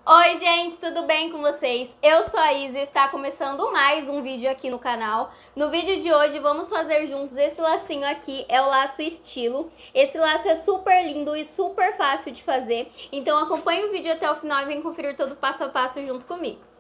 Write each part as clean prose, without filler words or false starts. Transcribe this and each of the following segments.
Oi gente, tudo bem com vocês? Eu sou a Isa e está começando mais um vídeo aqui no canal. No vídeo de hoje vamos fazer juntos esse lacinho aqui, é o laço estilo. Esse laço é super lindo e super fácil de fazer, então acompanhe o vídeo até o final e vem conferir todo o passo a passo junto comigo.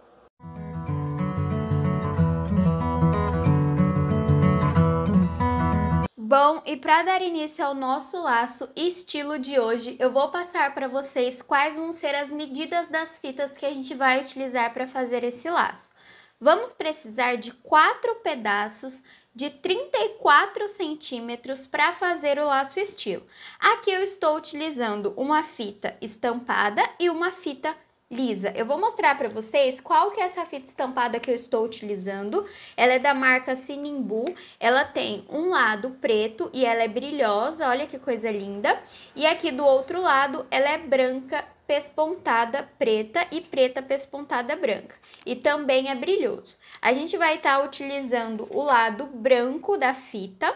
Bom, e para dar início ao nosso laço estilo de hoje, eu vou passar para vocês quais vão ser as medidas das fitas que a gente vai utilizar para fazer esse laço. Vamos precisar de 4 pedaços de 34 centímetros para fazer o laço estilo. Aqui eu estou utilizando uma fita estampada e uma fita lisa. Eu vou mostrar para vocês qual que é essa fita estampada que eu estou utilizando. Ela é da marca Sinimbu. Ela tem um lado preto e ela é brilhosa, olha que coisa linda. E aqui do outro lado ela é branca pespontada preta e preta pespontada branca. E também é brilhoso. A gente vai estar utilizando o lado branco da fita.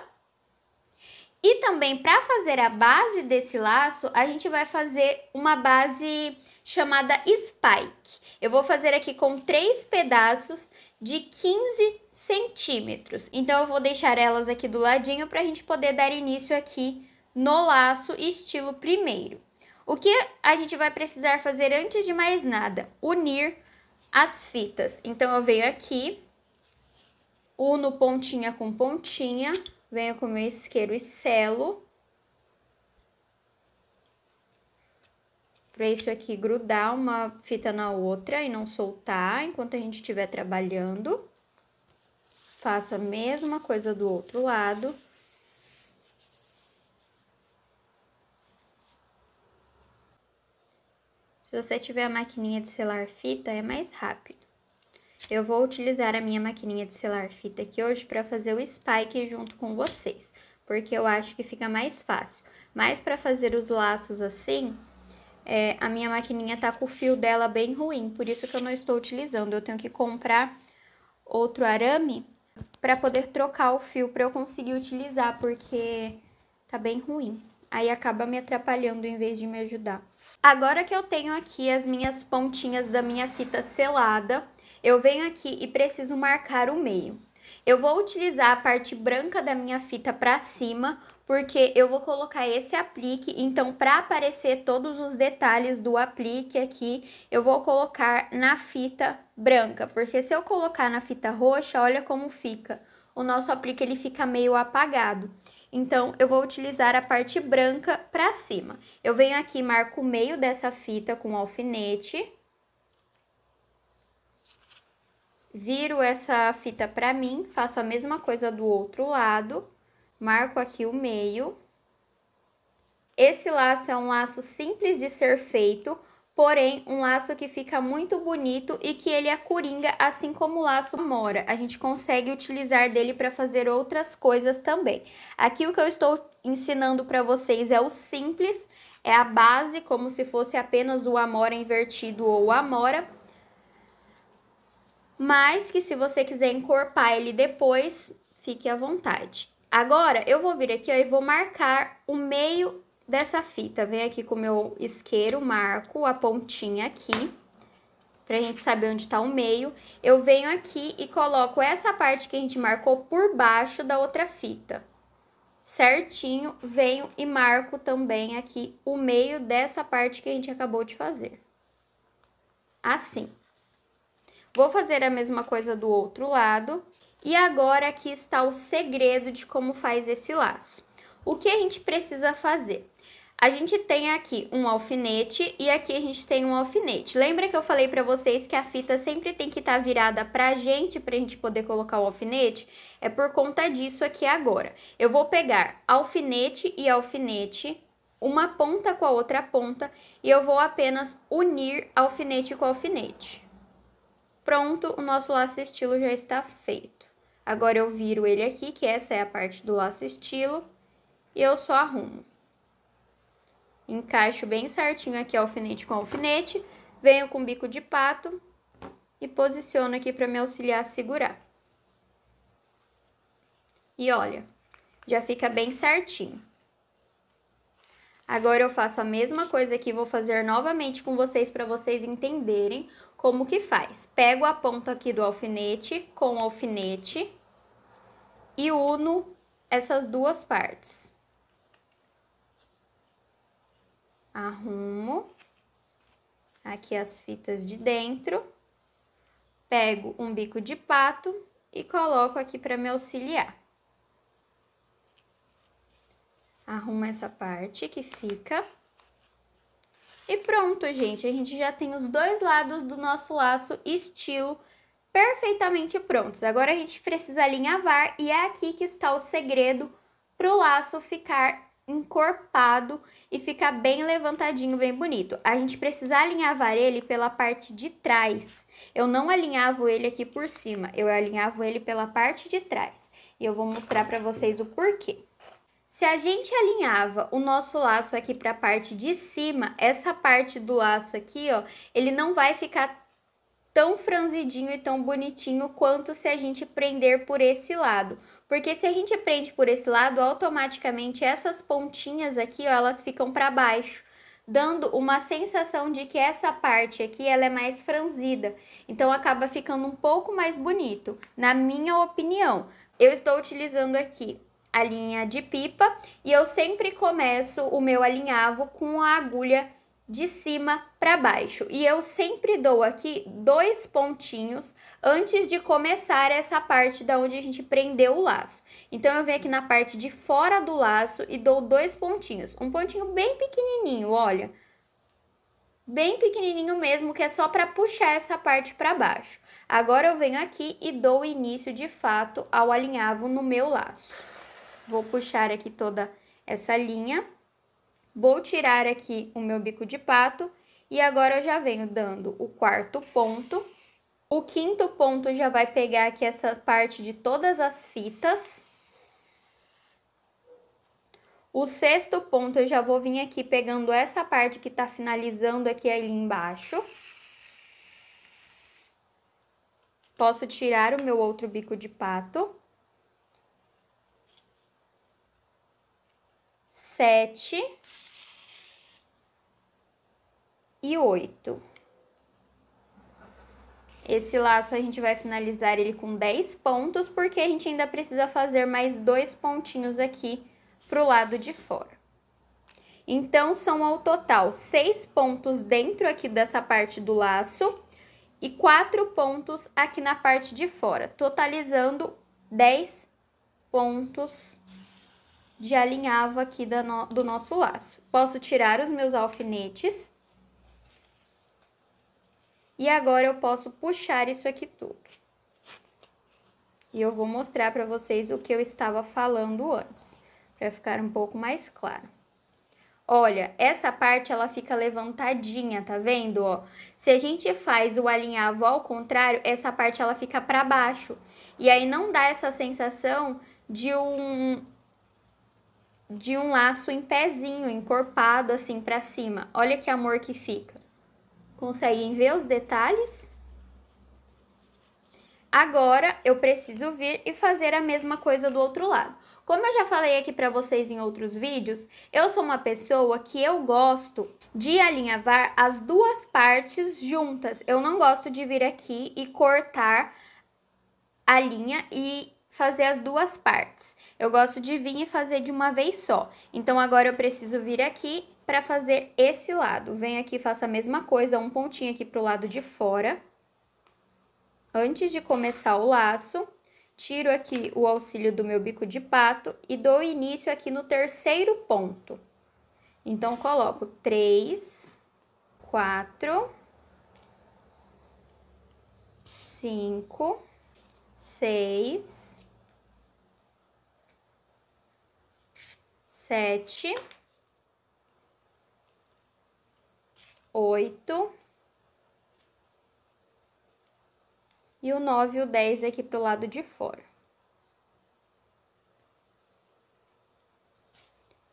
E também para fazer a base desse laço, a gente vai fazer uma base chamada spike. Eu vou fazer aqui com 3 pedaços de 15 centímetros. Então, eu vou deixar elas aqui do ladinho para a gente poder dar início aqui no laço estilo primeiro. O que a gente vai precisar fazer antes de mais nada? Unir as fitas. Então, eu venho aqui, uno pontinha com pontinha, venho com o meu isqueiro e selo. Para isso aqui grudar uma fita na outra e não soltar enquanto a gente estiver trabalhando. Faço a mesma coisa do outro lado. Se você tiver a maquininha de selar fita, é mais rápido. Eu vou utilizar a minha maquininha de selar fita aqui hoje para fazer o spike junto com vocês, porque eu acho que fica mais fácil. Mas para fazer os laços assim, a minha maquininha tá com o fio dela bem ruim, por isso que eu não estou utilizando. Eu tenho que comprar outro arame para poder trocar o fio para eu conseguir utilizar, porque tá bem ruim. Aí acaba me atrapalhando em vez de me ajudar. Agora que eu tenho aqui as minhas pontinhas da minha fita selada, eu venho aqui e preciso marcar o meio. Eu vou utilizar a parte branca da minha fita para cima, porque eu vou colocar esse aplique, então para aparecer todos os detalhes do aplique aqui, eu vou colocar na fita branca, porque se eu colocar na fita roxa, olha como fica. O nosso aplique ele fica meio apagado. Então, eu vou utilizar a parte branca para cima. Eu venho aqui, marco o meio dessa fita com um alfinete. Viro essa fita para mim, faço a mesma coisa do outro lado. Marco aqui o meio. Esse laço é um laço simples de ser feito, porém um laço que fica muito bonito e que ele é coringa, assim como o laço amora. A gente consegue utilizar dele para fazer outras coisas também. Aqui o que eu estou ensinando para vocês é o simples, é a base, como se fosse apenas o amora invertido ou o amora. Mas que se você quiser encorpar ele depois, fique à vontade. Agora, eu vou vir aqui ó, e vou marcar o meio dessa fita. Venho aqui com o meu isqueiro, marco a pontinha aqui, pra gente saber onde tá o meio. Eu venho aqui e coloco essa parte que a gente marcou por baixo da outra fita. Certinho, venho e marco também aqui o meio dessa parte que a gente acabou de fazer. Assim. Vou fazer a mesma coisa do outro lado. E agora aqui está o segredo de como faz esse laço. O que a gente precisa fazer? A gente tem aqui um alfinete e aqui a gente tem um alfinete. Lembra que eu falei para vocês que a fita sempre tem que estar virada pra gente poder colocar o alfinete? É por conta disso aqui agora. Eu vou pegar alfinete e alfinete, uma ponta com a outra ponta, e eu vou apenas unir alfinete com alfinete. Pronto, o nosso laço estilo já está feito. Agora eu viro ele aqui, que essa é a parte do laço estilo, e eu só arrumo. Encaixo bem certinho aqui alfinete com alfinete, venho com bico de pato e posiciono aqui para me auxiliar a segurar. E olha, já fica bem certinho. Agora eu faço a mesma coisa aqui, vou fazer novamente com vocês para vocês entenderem como que faz. Pego a ponta aqui do alfinete com o alfinete e uno essas duas partes. Arrumo aqui as fitas de dentro, pego um bico de pato e coloco aqui para me auxiliar. Arrumo essa parte que fica. E pronto, gente, a gente já tem os dois lados do nosso laço estilo perfeitamente prontos. Agora a gente precisa alinhavar e é aqui que está o segredo para o laço ficar encorpado e ficar bem levantadinho, bem bonito. A gente precisa alinhavar ele pela parte de trás. Eu não alinhavo ele aqui por cima, eu alinhavo ele pela parte de trás. E eu vou mostrar para vocês o porquê. Se a gente alinhava o nosso laço aqui para a parte de cima, essa parte do laço aqui, ó, ele não vai ficar tão franzidinho e tão bonitinho quanto se a gente prender por esse lado. Porque se a gente prende por esse lado, automaticamente essas pontinhas aqui, ó, elas ficam para baixo, dando uma sensação de que essa parte aqui, ela é mais franzida. Então, acaba ficando um pouco mais bonito, na minha opinião. Eu estou utilizando aqui a linha de pipa e eu sempre começo o meu alinhavo com a agulha de cima para baixo. E eu sempre dou aqui 2 pontinhos antes de começar essa parte da onde a gente prendeu o laço. Então, eu venho aqui na parte de fora do laço e dou 2 pontinhos. Um pontinho bem pequenininho, olha. Bem pequenininho mesmo, que é só para puxar essa parte para baixo. Agora, eu venho aqui e dou início, de fato, ao alinhavo no meu laço. Vou puxar aqui toda essa linha. Vou tirar aqui o meu bico de pato e agora eu já venho dando o 4º ponto. O 5º ponto já vai pegar aqui essa parte de todas as fitas. O 6º ponto eu já vou vir aqui pegando essa parte que tá finalizando aqui ali embaixo. Posso tirar o meu outro bico de pato. 7 e 8. Esse laço a gente vai finalizar ele com 10 pontos, porque a gente ainda precisa fazer mais 2 pontinhos aqui pro lado de fora. Então, são ao total 6 pontos dentro aqui dessa parte do laço e 4 pontos aqui na parte de fora, totalizando 10 pontos de alinhavo aqui do nosso laço. Posso tirar os meus alfinetes. E agora eu posso puxar isso aqui tudo. E eu vou mostrar para vocês o que eu estava falando antes, para ficar um pouco mais claro. Olha, essa parte ela fica levantadinha, tá vendo, ó? Se a gente faz o alinhavo ao contrário, essa parte ela fica para baixo. E aí não dá essa sensação de um laço em pezinho, encorpado assim para cima. Olha que amor que fica. Conseguem ver os detalhes? Agora, eu preciso vir e fazer a mesma coisa do outro lado. Como eu já falei aqui para vocês em outros vídeos, eu sou uma pessoa que eu gosto de alinhavar as duas partes juntas. Eu não gosto de vir aqui e cortar a linha e fazer as duas partes. Eu gosto de vir e fazer de uma vez só. Então, agora eu preciso vir aqui para fazer esse lado. Venho aqui e faço a mesma coisa, um pontinho aqui pro lado de fora. Antes de começar o laço, tiro aqui o auxílio do meu bico de pato e dou início aqui no 3º ponto. Então, coloco 3, 4, 5, 6, 7, 8 e o 9 e o 10 aqui pro lado de fora.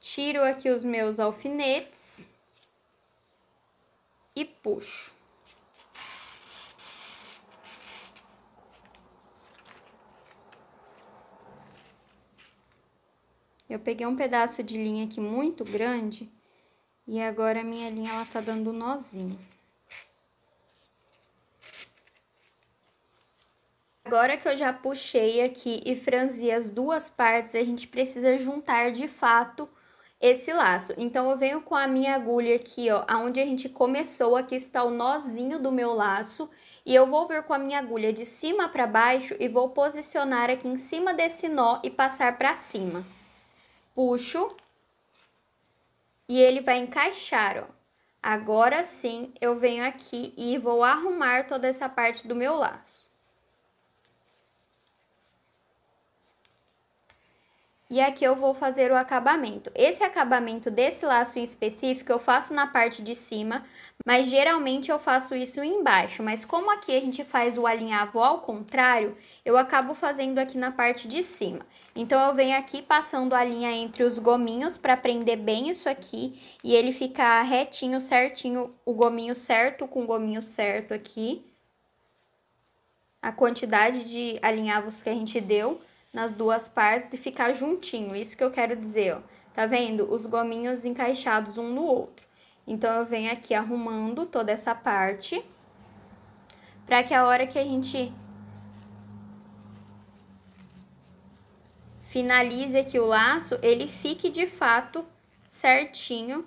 Tiro aqui os meus alfinetes e puxo. Eu peguei um pedaço de linha aqui muito grande E agora a minha linha, ela tá dando um nozinho. Agora que eu já puxei aqui e franzi as duas partes, a gente precisa juntar de fato esse laço. Então, eu venho com a minha agulha aqui, ó, aonde a gente começou, aqui está o nozinho do meu laço. E eu vou vir com a minha agulha de cima para baixo e vou posicionar aqui em cima desse nó e passar para cima. Puxo e ele vai encaixar, ó. Agora sim, eu venho aqui e vou arrumar toda essa parte do meu laço. E aqui eu vou fazer o acabamento. Esse acabamento desse laço em específico eu faço na parte de cima, mas geralmente eu faço isso embaixo. Mas como aqui a gente faz o alinhavo ao contrário, eu acabo fazendo aqui na parte de cima. Então, eu venho aqui passando a linha entre os gominhos para prender bem isso aqui e ele ficar retinho, certinho, o gominho certo com o gominho certo aqui. A quantidade de alinhavos que a gente deu nas duas partes e ficar juntinho, isso que eu quero dizer, ó. Tá vendo? Os gominhos encaixados um no outro. Então, eu venho aqui arrumando toda essa parte, pra que a hora que a gente finalize aqui o laço, ele fique de fato certinho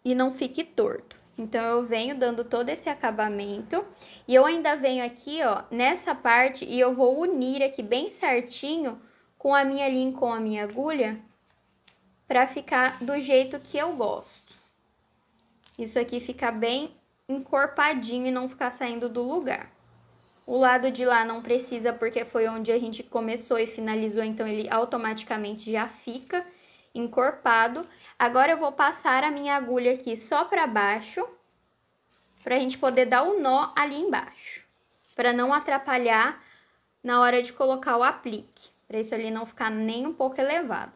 e não fique torto. Então, eu venho dando todo esse acabamento e eu ainda venho aqui, ó, nessa parte e eu vou unir aqui bem certinho com a minha linha, com a minha agulha, pra ficar do jeito que eu gosto. Isso aqui fica bem encorpadinho e não ficar saindo do lugar. O lado de lá não precisa porque foi onde a gente começou e finalizou, então ele automaticamente já fica encorpado. Agora eu vou passar a minha agulha aqui só para baixo, pra gente poder dar o nó ali embaixo, para não atrapalhar na hora de colocar o aplique, para isso ali não ficar nem um pouco elevado.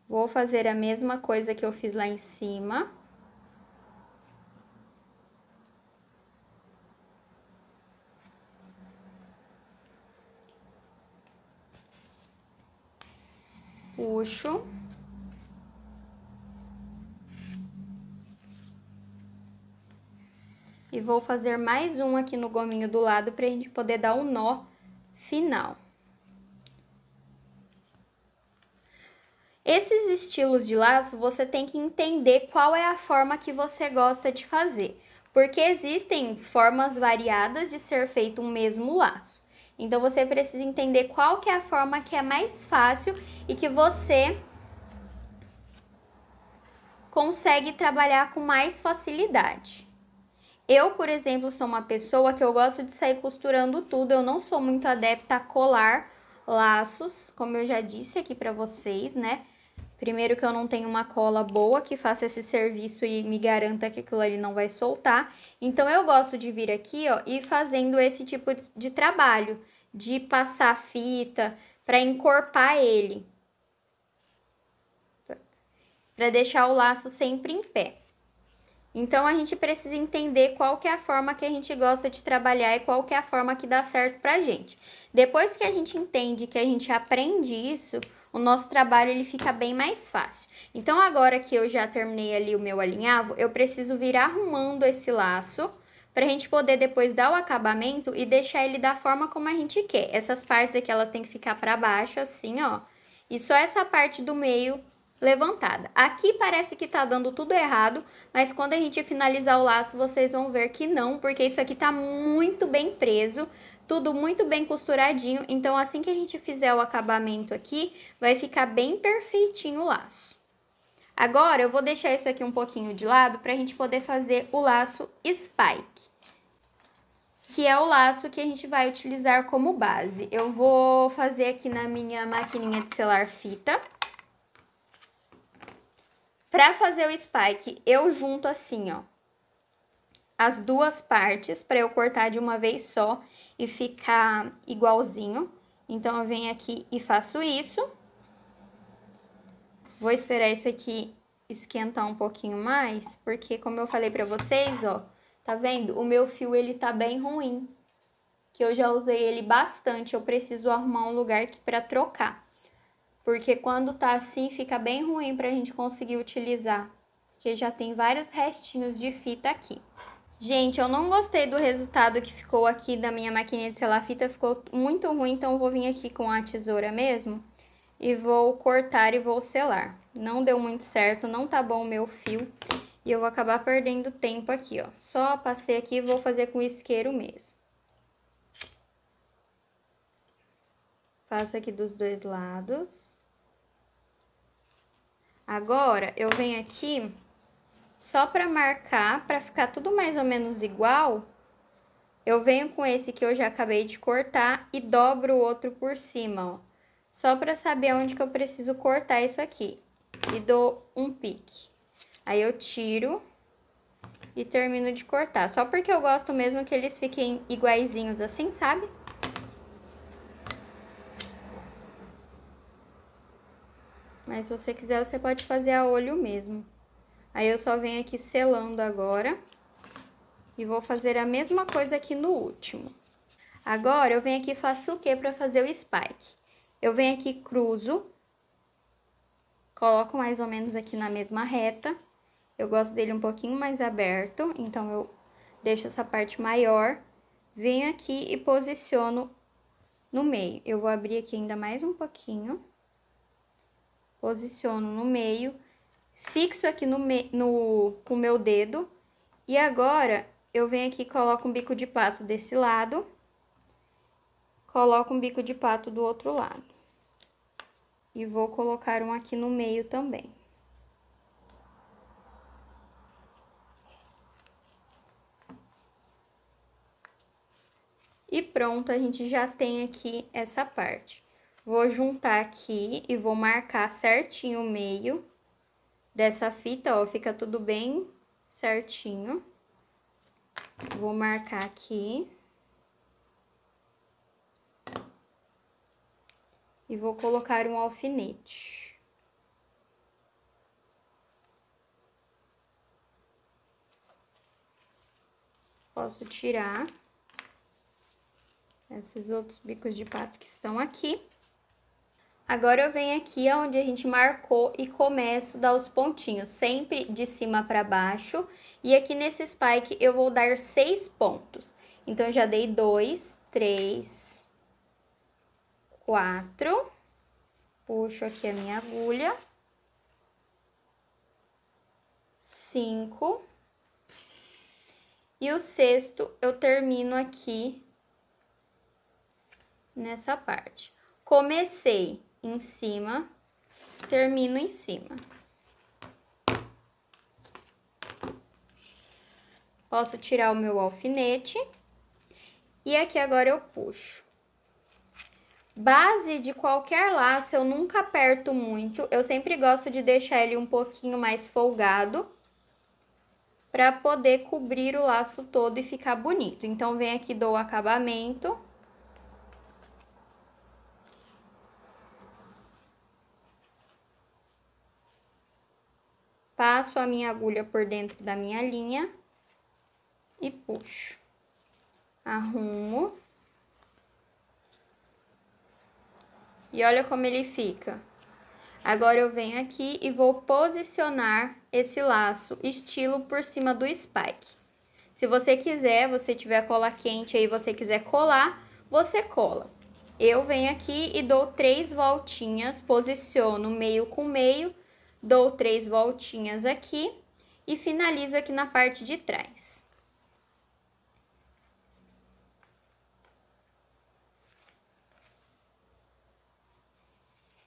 Vou fazer a mesma coisa que eu fiz lá em cima. Puxo. E vou fazer mais um aqui no gominho do lado pra gente poder dar o nó final. Esses estilos de laço, você tem que entender qual é a forma que você gosta de fazer. Porque existem formas variadas de ser feito um mesmo laço. Então, você precisa entender qual que é a forma que é mais fácil e que você consegue trabalhar com mais facilidade. Eu, por exemplo, sou uma pessoa que eu gosto de sair costurando tudo, eu não sou muito adepta a colar laços, como eu já disse aqui pra vocês, né? Primeiro que eu não tenho uma cola boa que faça esse serviço e me garanta que aquilo ali não vai soltar. Então, eu gosto de vir aqui, ó, e fazendo esse tipo de trabalho, de passar fita pra encorpar ele, pra deixar o laço sempre em pé. Então, a gente precisa entender qual que é a forma que a gente gosta de trabalhar e qual que é a forma que dá certo pra gente. Depois que a gente entende, que a gente aprende isso, o nosso trabalho ele fica bem mais fácil. Então, agora que eu já terminei ali o meu alinhavo, eu preciso vir arrumando esse laço pra gente poder depois dar o acabamento e deixar ele da forma como a gente quer. Essas partes aqui, elas têm que ficar pra baixo, assim, ó. E só essa parte do meio levantada. Aqui parece que tá dando tudo errado, mas quando a gente finalizar o laço, vocês vão ver que não, porque isso aqui tá muito bem preso, tudo muito bem costuradinho. Então, assim que a gente fizer o acabamento aqui, vai ficar bem perfeitinho o laço. Agora, eu vou deixar isso aqui um pouquinho de lado pra gente poder fazer o laço spike, que é o laço que a gente vai utilizar como base. Eu vou fazer aqui na minha maquininha de selar fita. Para fazer o spike, eu junto assim, ó, as duas partes para eu cortar de uma vez só e ficar igualzinho. Então, eu venho aqui e faço isso. Vou esperar isso aqui esquentar um pouquinho mais, porque como eu falei para vocês, ó, tá vendo? O meu fio, ele tá bem ruim, que eu já usei ele bastante, eu preciso arrumar um lugar aqui para trocar. porque quando tá assim fica bem ruim pra gente conseguir utilizar, porque já tem vários restinhos de fita aqui. Gente, eu não gostei do resultado que ficou aqui da minha maquininha de selar fita, ficou muito ruim, então eu vou vir aqui com a tesoura mesmo e vou cortar e vou selar. Não deu muito certo, não tá bom o meu fio e eu vou acabar perdendo tempo aqui, ó. Só passei aqui e vou fazer com isqueiro mesmo. Faço aqui dos dois lados. Agora, eu venho aqui, só pra marcar, pra ficar tudo mais ou menos igual, eu venho com esse que eu já acabei de cortar e dobro o outro por cima, ó. Só pra saber onde que eu preciso cortar isso aqui. E dou um pique. Aí eu tiro e termino de cortar. Só porque eu gosto mesmo que eles fiquem iguaizinhos assim, sabe? Mas se você quiser, você pode fazer a olho mesmo. Aí eu só venho aqui selando agora. E vou fazer a mesma coisa aqui no último. Agora, eu venho aqui e faço o que para fazer o spike? Eu venho aqui, cruzo. Coloco mais ou menos aqui na mesma reta. Eu gosto dele um pouquinho mais aberto, então eu deixo essa parte maior. Venho aqui e posiciono no meio. Eu vou abrir aqui ainda mais um pouquinho. Posiciono no meio. Fixo aqui com o meu dedo. E agora, eu venho aqui e coloco um bico de pato desse lado. Coloco um bico de pato do outro lado. E vou colocar um aqui no meio também. E pronto, a gente já tem aqui essa parte. Vou juntar aqui e vou marcar certinho o meio dessa fita, ó, fica tudo bem certinho. Vou marcar aqui. E vou colocar um alfinete. Posso tirar esses outros bicos de pato que estão aqui. Agora eu venho aqui onde a gente marcou e começo a dar os pontinhos, sempre de cima para baixo. E aqui nesse spike eu vou dar 6 pontos. Então, já dei 2, 3, 4. Puxo aqui a minha agulha. 5. E o sexto eu termino aqui nessa parte. Comecei em cima, termino em cima. Posso tirar o meu alfinete. E aqui agora eu puxo. Base de qualquer laço eu nunca aperto muito. Eu sempre gosto de deixar ele um pouquinho mais folgado, para poder cobrir o laço todo e ficar bonito. Então, vem aqui, dou o acabamento. Passo a minha agulha por dentro da minha linha e puxo. Arrumo. E olha como ele fica. Agora, eu venho aqui e vou posicionar esse laço estilo por cima do spike. Se você quiser, você tiver cola quente aí, você quiser colar, você cola. Eu venho aqui e dou 3 voltinhas, posiciono meio com meio, dou 3 voltinhas aqui e finalizo aqui na parte de trás.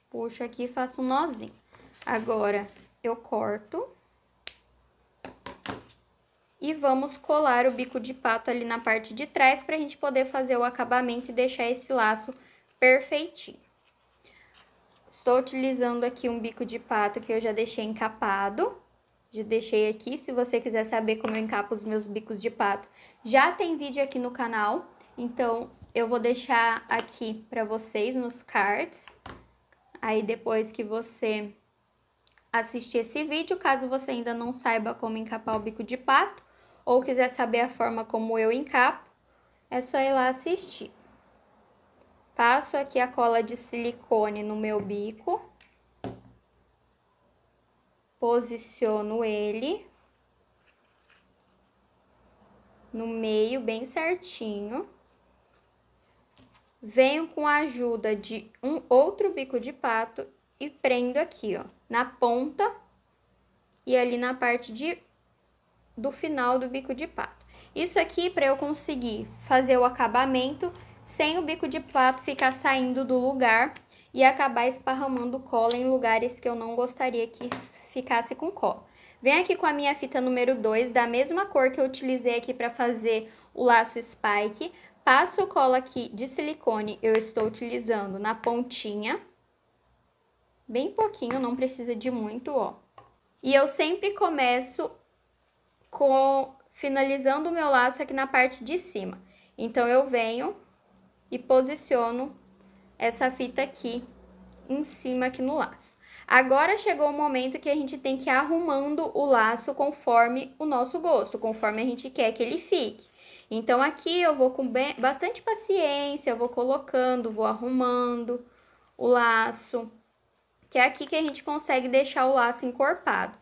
Puxo aqui e faço um nozinho. Agora, eu corto. E vamos colar o bico de pato ali na parte de trás pra gente poder fazer o acabamento e deixar esse laço perfeitinho. Estou utilizando aqui um bico de pato que eu já deixei encapado. Já deixei aqui, se você quiser saber como eu encapo os meus bicos de pato, já tem vídeo aqui no canal. Então, eu vou deixar aqui pra vocês nos cards. Aí, depois que você assistir esse vídeo, caso você ainda não saiba como encapar o bico de pato, ou quiser saber a forma como eu encapo, é só ir lá assistir. Passo aqui a cola de silicone no meu bico. Posiciono ele no meio, bem certinho. Venho com a ajuda de um outro bico de pato e prendo aqui, ó, na ponta e ali na parte do final do bico de pato. Isso aqui para eu conseguir fazer o acabamento sem o bico de pato ficar saindo do lugar e acabar esparramando cola em lugares que eu não gostaria que ficasse com cola. Venho aqui com a minha fita número 2, da mesma cor que eu utilizei aqui para fazer o laço spike. Passo cola aqui de silicone, eu estou utilizando na pontinha. Bem pouquinho, não precisa de muito, ó. E eu sempre começo finalizando o meu laço aqui na parte de cima. Então, eu venho e posiciono essa fita aqui em cima aqui no laço. Agora chegou o momento que a gente tem que ir arrumando o laço conforme o nosso gosto, conforme a gente quer que ele fique. Então, aqui eu vou com bastante paciência, eu vou colocando, vou arrumando o laço, que é aqui que a gente consegue deixar o laço encorpado.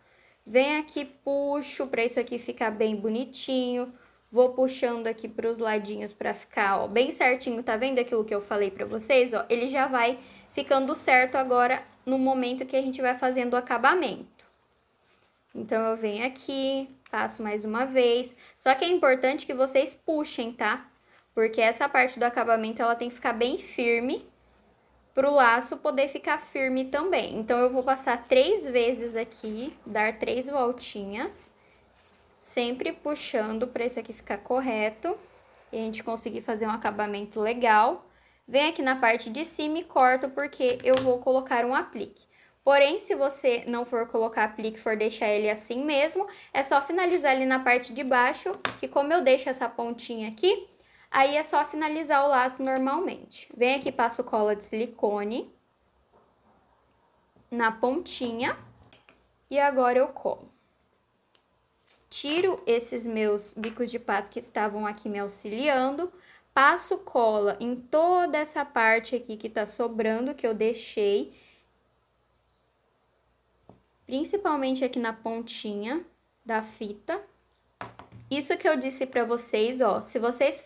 Vem aqui, puxo para isso aqui ficar bem bonitinho. Vou puxando aqui para os ladinhos para ficar, ó, bem certinho. Tá vendo aquilo que eu falei para vocês, ó? Ele já vai ficando certo agora no momento que a gente vai fazendo o acabamento. Então, eu venho aqui, passo mais uma vez. Só que é importante que vocês puxem, tá? Porque essa parte do acabamento, ela tem que ficar bem firme para o laço poder ficar firme também. Então, eu vou passar 3 vezes aqui, dar 3 voltinhas, sempre puxando para isso aqui ficar correto e a gente conseguir fazer um acabamento legal. Vem aqui na parte de cima e corto porque eu vou colocar um aplique. Porém, se você não for colocar aplique, for deixar ele assim mesmo, é só finalizar ali na parte de baixo, que como eu deixo essa pontinha aqui, aí é só finalizar o laço normalmente. Vem aqui, passo cola de silicone na pontinha e agora eu colo. Tiro esses meus bicos de pato que estavam aqui me auxiliando, passo cola em toda essa parte aqui que tá sobrando, que eu deixei, principalmente aqui na pontinha da fita. Isso que eu disse pra vocês, ó, se vocês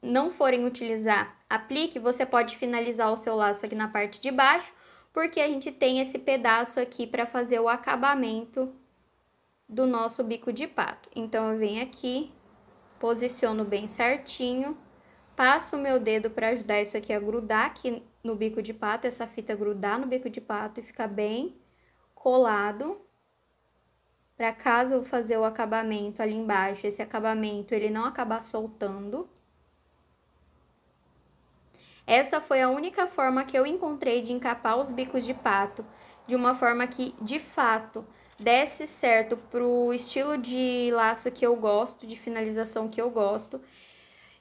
não forem utilizar aplique, você pode finalizar o seu laço aqui na parte de baixo, porque a gente tem esse pedaço aqui pra fazer o acabamento do nosso bico de pato. Então, eu venho aqui, posiciono bem certinho, passo o meu dedo pra ajudar isso aqui a grudar aqui no bico de pato, essa fita grudar no bico de pato e ficar bem colado. Para caso eu fazer o acabamento ali embaixo, esse acabamento ele não acabar soltando. Essa foi a única forma que eu encontrei de encapar os bicos de pato, de uma forma que, de fato, desse certo pro estilo de laço que eu gosto, de finalização que eu gosto,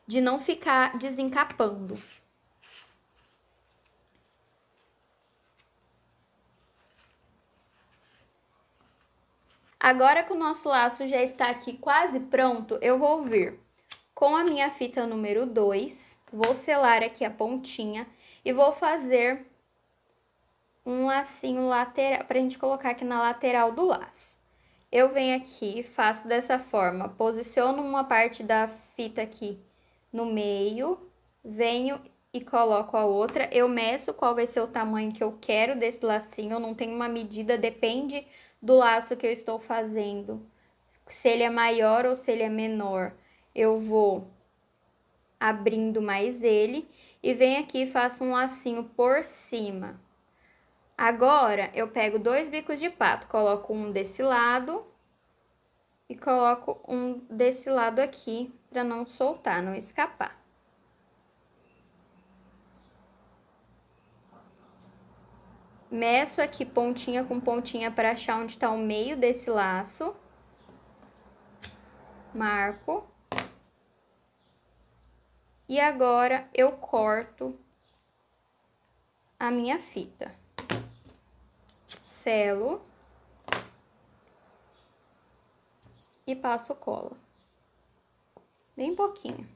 de não ficar desencapando. Agora que o nosso laço já está aqui quase pronto, eu vou vir com a minha fita número 2, vou selar aqui a pontinha e vou fazer um lacinho lateral, pra gente colocar aqui na lateral do laço. Eu venho aqui, faço dessa forma, posiciono uma parte da fita aqui no meio, venho e coloco a outra. Eu meço qual vai ser o tamanho que eu quero desse lacinho, eu não tenho uma medida, depende do laço que eu estou fazendo, se ele é maior ou se ele é menor. Eu vou abrindo mais ele e venho aqui e faço um lacinho por cima. Agora, eu pego 2 bicos de pato, coloco um desse lado e coloco um desse lado aqui, para não soltar, não escapar. Meço aqui pontinha com pontinha para achar onde está o meio desse laço. Marco. E agora, eu corto a minha fita. Selo. E passo cola. Bem pouquinho.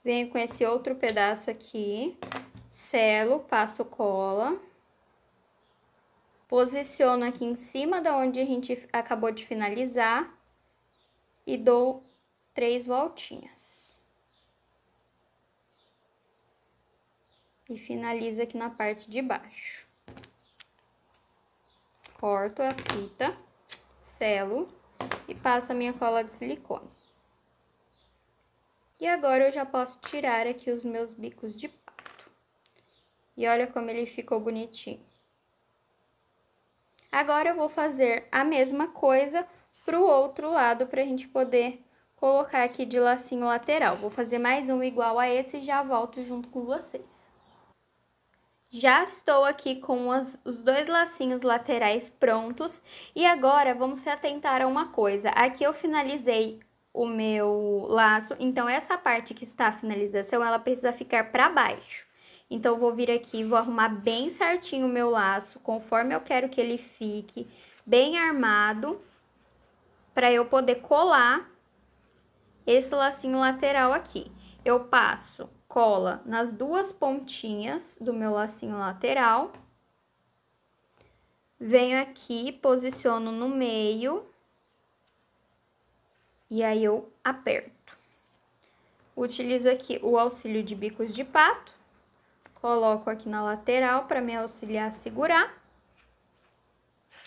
Venho com esse outro pedaço aqui, selo, passo cola, posiciono aqui em cima da onde a gente acabou de finalizar e dou 3 voltinhas. E finalizo aqui na parte de baixo. Corto a fita, selo e passo a minha cola de silicone. E agora eu já posso tirar aqui os meus bicos de pato. E olha como ele ficou bonitinho. Agora eu vou fazer a mesma coisa pro outro lado pra gente poder colocar aqui de lacinho lateral. Vou fazer mais um igual a esse e já volto junto com vocês. Já estou aqui com os 2 lacinhos laterais prontos. E agora vamos se atentar a uma coisa. Aqui eu finalizei o meu laço, então essa parte que está a finalização, ela precisa ficar para baixo. Então, eu vou vir aqui, vou arrumar bem certinho o meu laço, conforme eu quero que ele fique bem armado, para eu poder colar esse lacinho lateral aqui. Eu passo cola nas 2 pontinhas do meu lacinho lateral, venho aqui, posiciono no meio. E aí, eu aperto. Utilizo aqui o auxílio de bicos de pato. Coloco aqui na lateral para me auxiliar a segurar.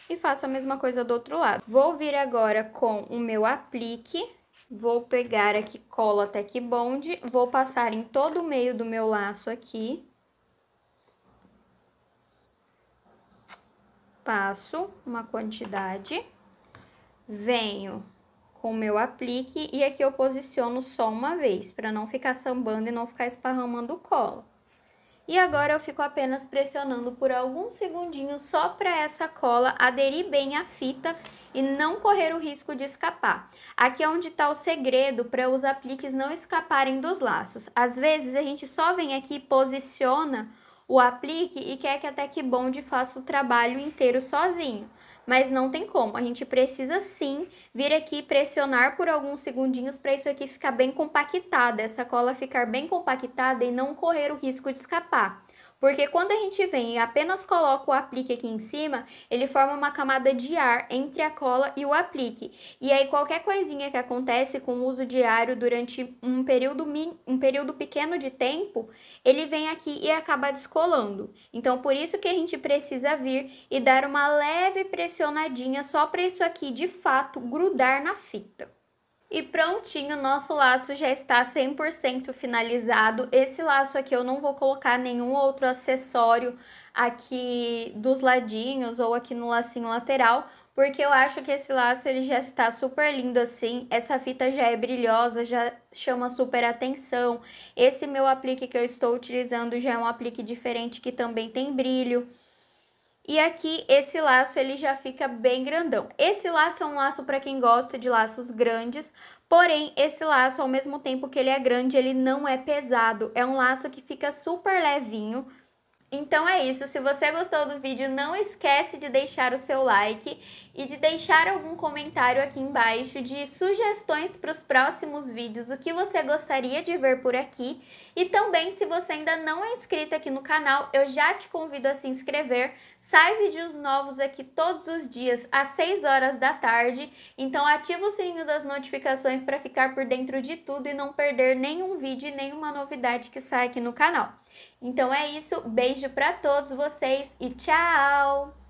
E faço a mesma coisa do outro lado. Vou vir agora com o meu aplique. Vou pegar aqui cola Tec Bond. Vou passar em todo o meio do meu laço aqui. Passo uma quantidade. Venho com o meu aplique e aqui eu posiciono só uma vez, para não ficar sambando e não ficar esparramando cola. E agora eu fico apenas pressionando por alguns segundinhos só para essa cola aderir bem à fita e não correr o risco de escapar. Aqui é onde está o segredo para os apliques não escaparem dos laços. Às vezes a gente só vem aqui e posiciona o aplique e quer que a Tec Bond faça o trabalho inteiro sozinho. Mas não tem como, a gente precisa sim vir aqui e pressionar por alguns segundinhos para isso aqui ficar bem compactada, essa cola ficar bem compactada e não correr o risco de escapar. Porque quando a gente vem e apenas coloca o aplique aqui em cima, ele forma uma camada de ar entre a cola e o aplique. E aí qualquer coisinha que acontece com o uso diário durante um período pequeno de tempo, ele vem aqui e acaba descolando. Então por isso que a gente precisa vir e dar uma leve pressionadinha só para isso aqui de fato grudar na fita. E prontinho, nosso laço já está 100% finalizado. Esse laço aqui eu não vou colocar nenhum outro acessório aqui dos ladinhos ou aqui no lacinho lateral, porque eu acho que esse laço ele já está super lindo assim. Essa fita já é brilhosa, já chama super atenção. Esse meu aplique que eu estou utilizando já é um aplique diferente que também tem brilho. E aqui, esse laço, ele já fica bem grandão. Esse laço é um laço para quem gosta de laços grandes, porém, esse laço, ao mesmo tempo que ele é grande, ele não é pesado. É um laço que fica super levinho. Então é isso, se você gostou do vídeo, não esquece de deixar o seu like e de deixar algum comentário aqui embaixo de sugestões para os próximos vídeos, o que você gostaria de ver por aqui. E também, se você ainda não é inscrito aqui no canal, eu já te convido a se inscrever. Sai vídeos novos aqui todos os dias às 6 horas da tarde, então ativa o sininho das notificações para ficar por dentro de tudo e não perder nenhum vídeo e nenhuma novidade que sai aqui no canal. Então é isso, beijo para todos vocês e tchau!